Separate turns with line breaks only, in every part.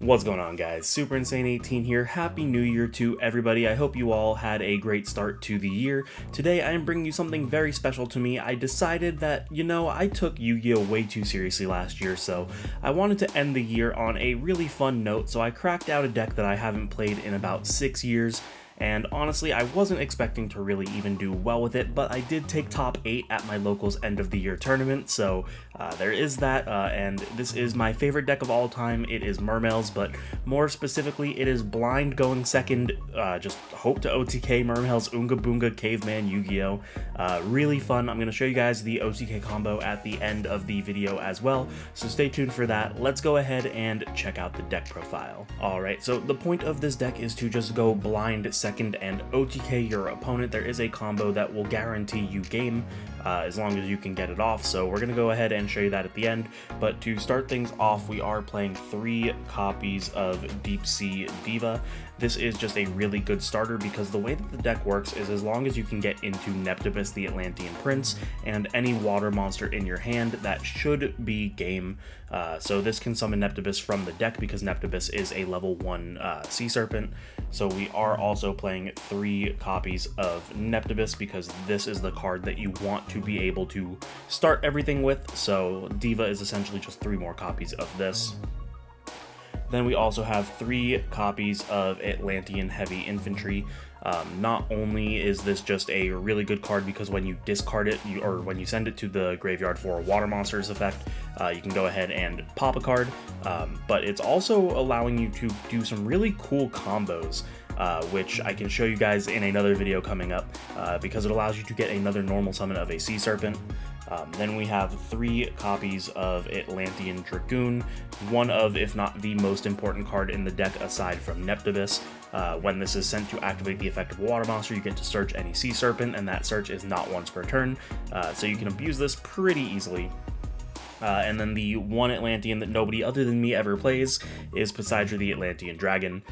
What's going on, guys? Super Insane 18 here. Happy New Year to everybody. I hope you all had a great start to the year. Today I am bringing you something very special to me. I decided that, I took Yu-Gi-Oh! Way too seriously last year, so I wanted to end the year on a really fun note, so I cracked out a deck that I haven't played in about 6 years. And honestly, I wasn't expecting to really even do well with it, but I did take top 8 at my locals end of the year tournament, so there is that, and this is my favorite deck of all time. It is Mermail's, but more specifically, it is blind going second, just hope to OTK Mermail's Oonga Boonga Caveman Yu-Gi-Oh! Really fun. I'm going to show you guys the OTK combo at the end of the video as well, so stay tuned for that. Let's go ahead and check out the deck profile. Alright, so the point of this deck is to just go blind second and OTK your opponent. There is a combo that will guarantee you game as long as you can get it off, so we're going to go ahead and show you that at the end. But to start things off, we are playing 3 copies of Deep Sea Diva. This is just a really good starter because the way that the deck works is as long as you can get into Neptibus the Atlantean Prince and any water monster in your hand, that should be game. So this can summon Neptibus from the deck because Neptibus is a level 1 Sea Serpent. So we are also playing 3 copies of Neptibus because this is the card that you want to be able to start everything with. So Diva is essentially just 3 more copies of this. Then we also have 3 copies of Atlantean Heavy Infantry. Not only is this just a really good card because when you discard it, or when you send it to the graveyard for a Water Monsters effect, you can go ahead and pop a card, but it's also allowing you to do some really cool combos, which I can show you guys in another video coming up, because it allows you to get another normal summon of a Sea Serpent. Then we have 3 copies of Atlantean Dragoon, one of, if not the most important card in the deck aside from Neptibus. When this is sent to activate the effect of a water monster, you get to search any Sea Serpent, and that search is not once per turn, so you can abuse this pretty easily. And then the one Atlantean that nobody other than me ever plays is Poseidon the Atlantean Dragon.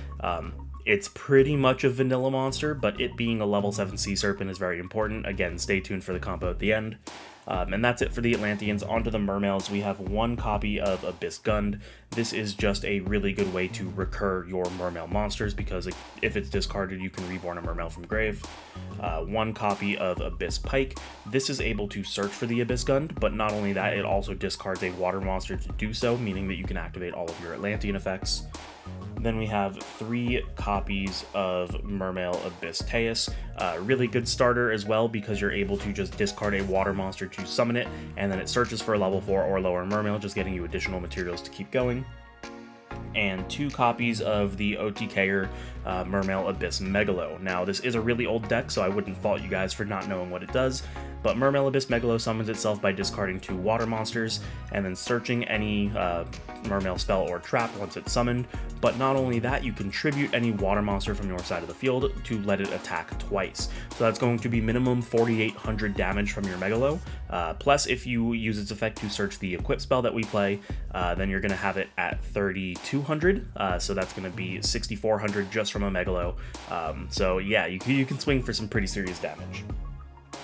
It's pretty much a vanilla monster, but it being a level 7 Sea Serpent is very important. Again, stay tuned for the combo at the end. And that's it for the Atlanteans. Onto the Mermails, we have 1 copy of Abyss Gund. This is just a really good way to recur your Mermail monsters because if it's discarded, you can reborn a Mermail from grave. 1 copy of Abyss Pike. This is able to search for the Abyss Gund, but not only that, it also discards a water monster to do so, meaning that you can activate all of your Atlantean effects. Then we have 3 copies of Mermail Abyss Teus. Really good starter as well because you're able to just discard a water monster to summon it, and then it searches for a level 4 or lower Mermail, just getting you additional materials to keep going. And 2 copies of the OTKer Mermail Abyss Megalo. Now, this is a really old deck, so I wouldn't fault you guys for not knowing what it does, but Mermail Abyss Megalo summons itself by discarding 2 water monsters and then searching any Mermail spell or trap once it's summoned. But not only that, you can tribute any water monster from your side of the field to let it attack twice. So that's going to be minimum 4,800 damage from your Megalo. Plus, if you use its effect to search the equip spell that we play, then you're going to have it at 3,200. So that's going to be 6,400 just from a Megalo. So yeah, you can swing for some pretty serious damage.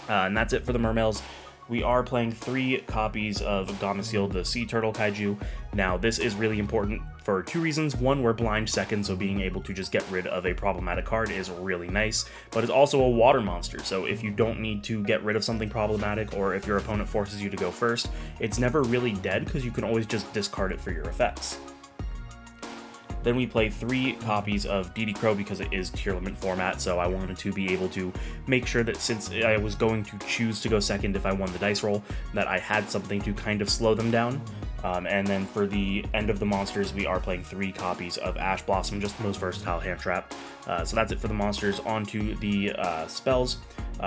And that's it for the Mermails. We are playing 3 copies of Gameciel the Sea Turtle Kaiju. Now, this is really important for 2 reasons. 1, we're blind second, so being able to just get rid of a problematic card is really nice, but it's also a water monster, so if you don't need to get rid of something problematic, or if your opponent forces you to go first, it's never really dead because you can always just discard it for your effects. Then we play 3 copies of DD Crow because it is tier limit format, so I wanted to be able to make sure that since I was going to choose to go second if I won the dice roll, that I had something to kind of slow them down. And then for the end of the monsters, we are playing 3 copies of Ash Blossom, just the most versatile hand trap. So that's it for the monsters. On to the spells.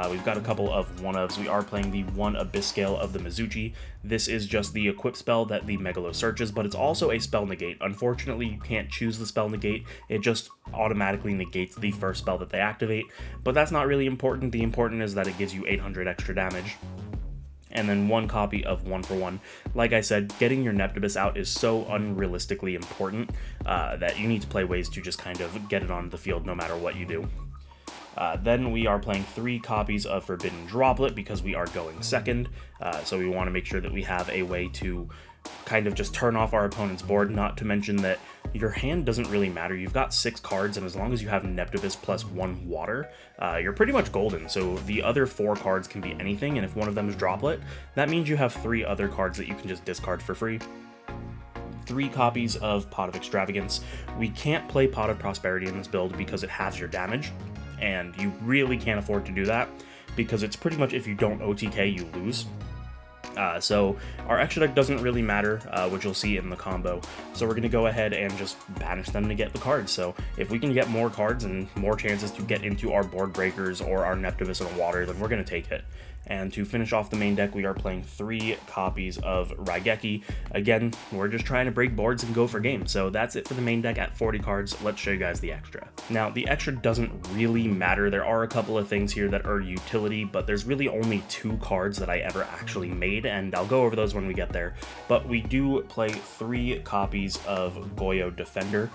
We've got a couple of 1-ofs. We are playing the 1 Abyss Scale of the Mizuchi. This is just the equip spell that the Megalo searches, but it's also a spell negate. Unfortunately, you can't choose the spell negate. It just automatically negates the first spell that they activate, but that's not really important. The important is that it gives you 800 extra damage. And then 1 copy of 1-for-1. Like I said, getting your Neptibus out is so unrealistically important that you need to play ways to just kind of get it on the field no matter what you do. Then we are playing 3 copies of Forbidden Droplet because we are going second, so we want to make sure that we have a way to kind of just turn off our opponent's board, not to mention that your hand doesn't really matter. You've got 6 cards, and as long as you have Neptibus plus 1 water, you're pretty much golden. So the other 4 cards can be anything, and if one of them is Droplet, that means you have 3 other cards that you can just discard for free. 3 copies of Pot of Extravagance. We can't play Pot of Prosperity in this build because it halves your damage, and you really can't afford to do that because it's pretty much if you don't OTK, you lose. So our extra deck doesn't really matter, which you'll see in the combo. So we're going to go ahead and just banish them to get the cards. So if we can get more cards and more chances to get into our board breakers or our Neptibus and water, then we're going to take it. And to finish off the main deck, we are playing 3 copies of Raigeki. Again, we're just trying to break boards and go for game. So that's it for the main deck at 40 cards. Let's show you guys the extra. Now, the extra doesn't really matter. There are a couple of things here that are utility, but there's really only 2 cards that I ever actually made, and I'll go over those when we get there. But we do play 3 copies of Goyo Defender.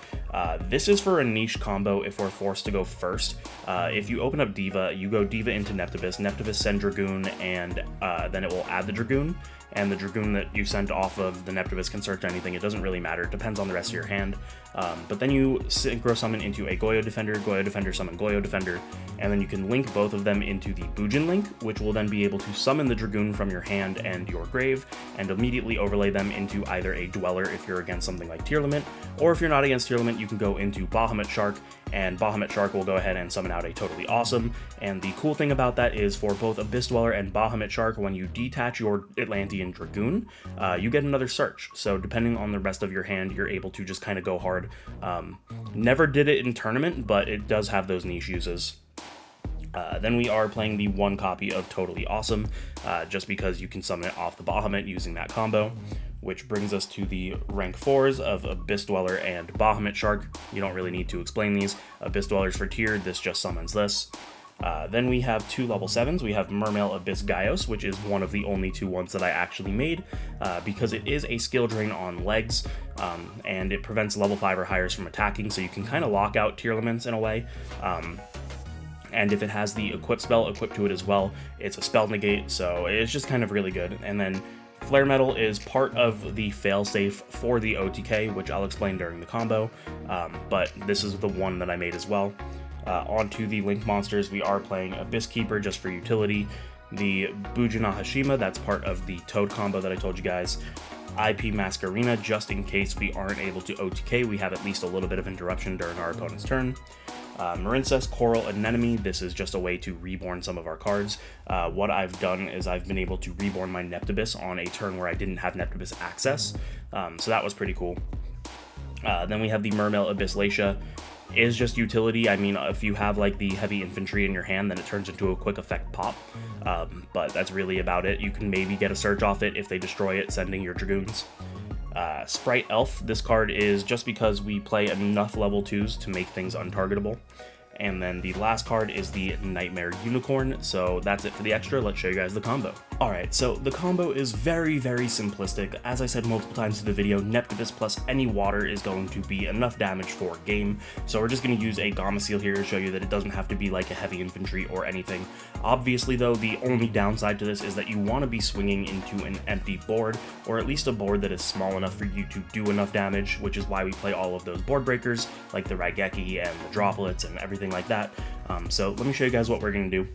This is for a niche combo if we're forced to go first. If you open up Diva, you go Diva into Neptibus, Neptibus send Dragoon, and then it will add the Dragoon, and the Dragoon that you sent off of the Neptibus can search anything. It doesn't really matter. It depends on the rest of your hand. But then you Synchro Summon into a Goyo Defender, summon Goyo Defender, and then you can link both of them into the Bujin link, which will then be able to summon the Dragoon from your hand and your grave, and immediately overlay them into either a Dweller if you're against something like Tearlament, or if you're not against Tearlament, you can go into Bahamut Shark, and Bahamut Shark will go ahead and summon out a Totally Awesome. And the cool thing about that is for both Abyss Dweller and Bahamut Shark, when you detach your Atlantean Dragoon, you get another search. So depending on the rest of your hand, you're able to just kind of go hard. Never did it in tournament, but it does have those niche uses. Then we are playing the 1 copy of Totally Awesome, just because you can summon it off the Bahamut using that combo, which brings us to the rank 4s of Abyss Dweller and Bahamut Shark. You don't really need to explain these. Abyss Dweller's for tiered, this just summons this. Then we have 2 level 7s. We have Mermail Abyss Gaios, which is one of the only 2 ones that I actually made, because it is a skill drain on legs, and it prevents level 5 or higher from attacking, so you can kind of lock out Tearlaments in a way. And if it has the equip spell equipped to it as well, it's a spell negate, so it's just kind of really good. And then Flare Metal is part of the failsafe for the OTK, which I'll explain during the combo, but this is the one that I made as well. Onto the Link monsters, we are playing Abyss Keeper just for utility, the Bujin Hashima, that's part of the Toad combo that I told you guys, IP Masquerina, just in case we aren't able to OTK, we have at least a little bit of interruption during our opponent's turn. Marincess, Coral Anemone, this is just a way to reborn some of our cards. What I've done is I've been able to reborn my Neptibus on a turn where I didn't have Neptibus access, so that was pretty cool. Then we have the Mermail Abyss Lacia. Is just utility. I mean, if you have like the heavy infantry in your hand, then it turns into a quick effect pop, but that's really about it. You can maybe get a search off it if they destroy it, sending your Dragoons. Sprite Elf, this card is just because we play enough level 2s to make things untargetable. And then the last card is the Nightmare Unicorn, so that's it for the extra. Let's show you guys the combo. Alright, so the combo is very, very simplistic. As I said multiple times in the video, Neptibus plus any water is going to be enough damage for game, so we're just going to use a Gamma Seal here to show you that it doesn't have to be like a heavy infantry or anything. Obviously though, the only downside to this is that you want to be swinging into an empty board, or at least a board that is small enough for you to do enough damage, which is why we play all of those board breakers, like the Raigeki and the Droplets and everything like that. So let me show you guys what we're going to do.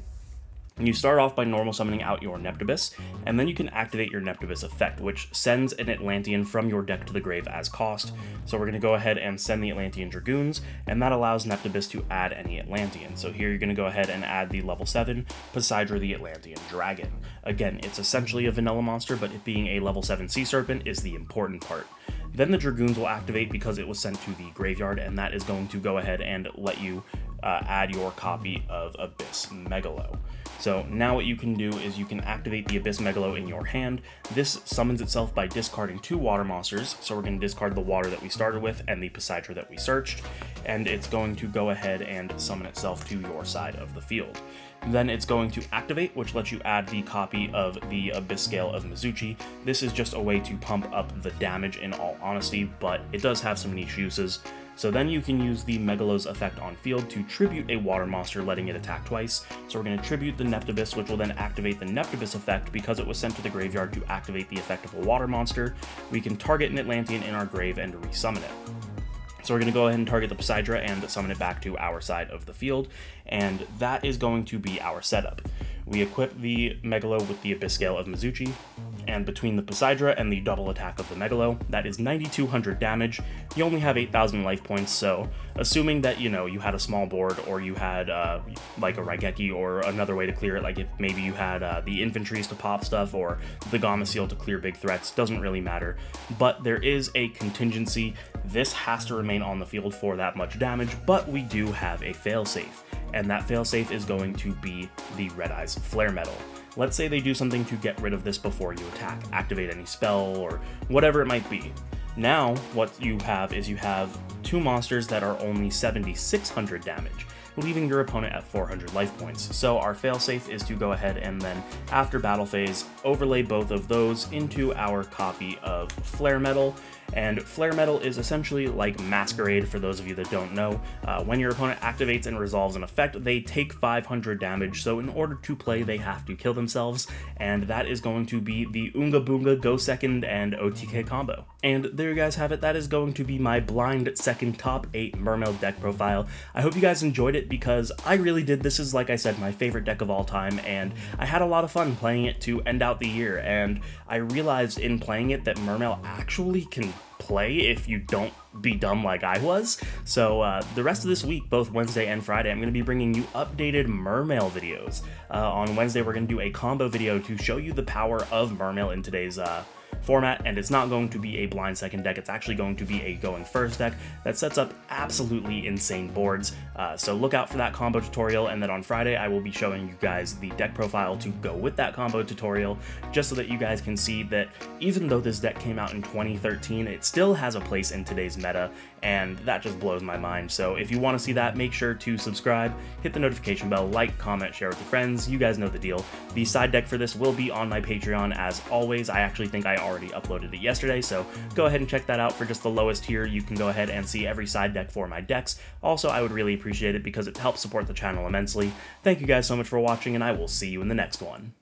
You start off by normal summoning out your Neptibus, and then you can activate your Neptibus effect, which sends an Atlantean from your deck to the grave as cost. So we're going to go ahead and send the Atlantean Dragoons, and that allows Neptibus to add any Atlantean. So here you're going to go ahead and add the level 7 Poseidra the Atlantean Dragon. Again, it's essentially a vanilla monster, but it being a level 7 Sea Serpent is the important part. Then the Dragoons will activate because it was sent to the graveyard, and that is going to go ahead and let you add your copy of Abyss Megalo. So now what you can do is you can activate the Abyss Megalo in your hand. This summons itself by discarding 2 water monsters, so we're going to discard the water that we started with and the Poseidra that we searched, and it's going to go ahead and summon itself to your side of the field. Then it's going to activate, which lets you add the copy of the Abyss Scale of Mizuchi. This is just a way to pump up the damage in all honesty, but it does have some niche uses. So then you can use the Megalo's effect on field to tribute a water monster, letting it attack twice. So we're going to tribute the Neptibus, which will then activate the Neptibus effect because it was sent to the graveyard to activate the effect of a water monster. We can target an Atlantean in our grave and resummon it. So we're going to go ahead and target the Poseidra and summon it back to our side of the field, and that is going to be our setup. We equip the Megalo with the Abyss Scale of Mizuchi, and between the Poseidra and the double attack of the Megalo, that is 9,200 damage. You only have 8,000 life points, so assuming that, you know, you had a small board, or you had like a Raigeki or another way to clear it, like if maybe you had the infantries to pop stuff or the Gamma Seal to clear big threats, doesn't really matter. But there is a contingency. This has to remain on the field for that much damage, but we do have a failsafe, and that failsafe is going to be the Red Eyes Flare Metal. Let's say they do something to get rid of this before you attack, activate any spell, or whatever it might be. Now, what you have is you have two monsters that are only 7,600 damage, leaving your opponent at 400 life points. So our failsafe is to go ahead and then, after battle phase, overlay both of those into our copy of Flare Metal. And Flare Metal is essentially like Masquerade, for those of you that don't know. When your opponent activates and resolves an effect, they take 500 damage, so in order to play, they have to kill themselves, and that is going to be the Oonga Boonga Go Second and OTK combo. And there you guys have it. That is going to be my blind second top 8 Mermail deck profile. I hope you guys enjoyed it, because I really did. This is, like I said, my favorite deck of all time, and I had a lot of fun playing it to end out the year, and I realized in playing it that Mermail actually can play if you don't be dumb like I was. So the rest of this week, both Wednesday and Friday, I'm going to be bringing you updated Mermail videos. On Wednesday, we're going to do a combo video to show you the power of Mermail in today's format, and it's not going to be a blind second deck, it's actually going to be a going first deck that sets up absolutely insane boards. So look out for that combo tutorial, and then on Friday I will be showing you guys the deck profile to go with that combo tutorial, just so that you guys can see that even though this deck came out in 2013, it still has a place in today's meta, and that just blows my mind. So if you want to see that, make sure to subscribe, hit the notification bell, like, comment, share with your friends. You guys know the deal. The side deck for this will be on my Patreon as always. I actually think I already uploaded it yesterday, so go ahead and check that out. For just the lowest tier, you can go ahead and see every side deck for my decks. Also, I would really appreciate it because it helps support the channel immensely. Thank you guys so much for watching, and I will see you in the next one.